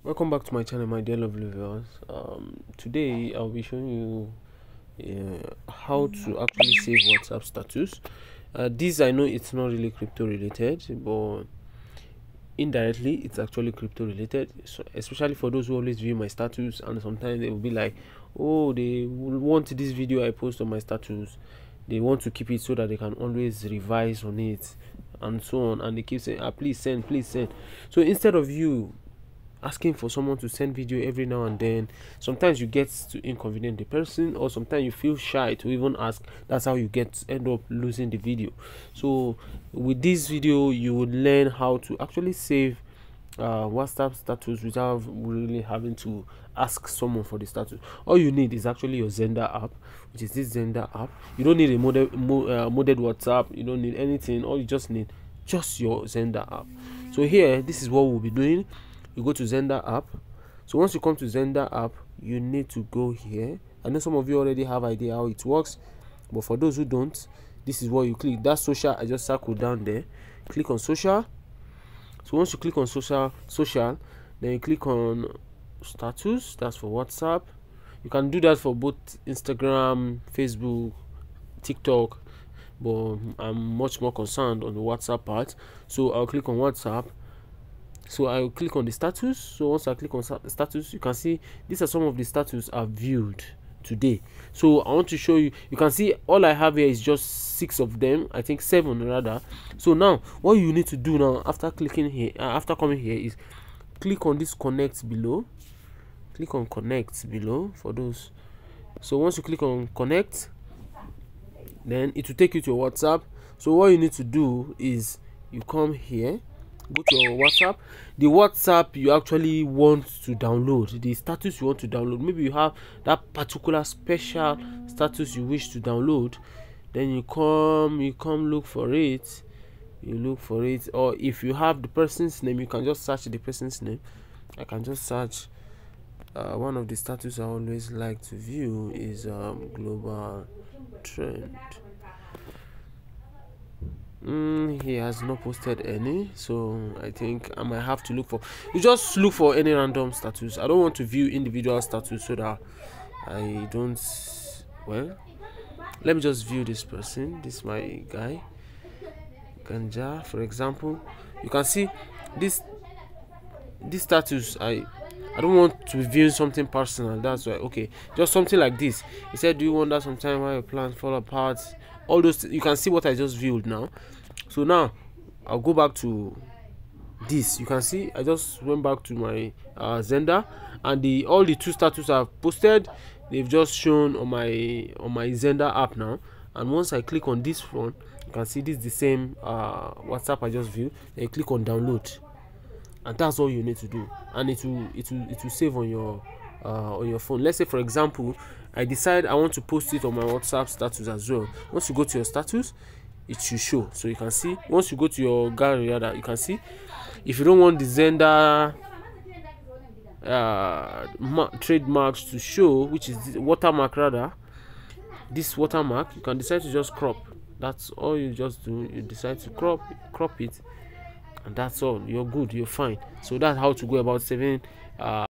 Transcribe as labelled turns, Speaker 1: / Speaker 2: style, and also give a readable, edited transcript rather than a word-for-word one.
Speaker 1: Welcome back to my channel, my dear lovely viewers. Today I'll be showing you how to actually save WhatsApp status. This, I know it's not really crypto related, but indirectly it's actually crypto related, so especially for those who always view my status, and sometimes they will be like, oh, they will want this video I post on my status, they want to keep it so that they can always revise on it and so on, and they keep saying, please send, please send. So instead of you asking for someone to send video every now and then, sometimes you get to inconvenience the person, or sometimes you feel shy to even ask. That's how you end up losing the video. So with this video you would learn how to actually save WhatsApp status without really having to ask someone for the status. All you need is actually your Xender app, which is this Xender app. You don't need a modded WhatsApp, you don't need anything. All you just need just your Xender app. So here, this is what we'll be doing. You go to Xender app. So once you come to Xender app, you need to go here. I know some of you already have idea how it works, but for those who don't, this is what you click. That social I just circled down there. Click on social. So once you click on social, then you click on status. That's for WhatsApp. You can do that for both Instagram, Facebook, TikTok, but I'm much more concerned on the WhatsApp part. So I'll click on WhatsApp. So I will click on the status. So once I click on status, you can see these are some of the status I've viewed today. So I want to show you. You can see all I have here is just 6 of them, I think 7 rather. So now what you need to do now, after clicking here, after coming here, is click on this connect below. Click on connect below for those. So once you click on connect, then it will take you to your WhatsApp. So what you need to do is you come here, go to your WhatsApp, the WhatsApp you actually want to download, the status you want to download. Maybe you have that particular special status you wish to download, then you come look for it, or if you have the person's name, you can just search the person's name. I can just search one of the status I always like to view is global trend. He has not posted any, so I think I might have to look for, you just look for any random status. I don't want to view individual status so that I don't, well, let me just view this person. This is my guy Ganja, for example. You can see this status. I don't want to view something personal, that's why. Okay, just something like this. He said, do you wonder sometime why your plans fall apart? All those, you can see what I just viewed now. So now I'll go back to this. You can see I just went back to my Xender, and all the 2 status I've posted, they've just shown on my Xender app now. And once I click on this one, you can see this is the same WhatsApp I just viewed. Then you click on download, and that's all you need to do, and it will save on your phone. Let's say, for example, I decide I want to post it on my WhatsApp status as well. Once you go to your status, it should show. So you can see, once you go to your gallery rather, you can see if you don't want the Xender trademarks to show, which is the watermark rather, this watermark, you can decide to just crop. That's all you just do. You decide to crop it, and that's all. You're good, you're fine. So that's how to go about saving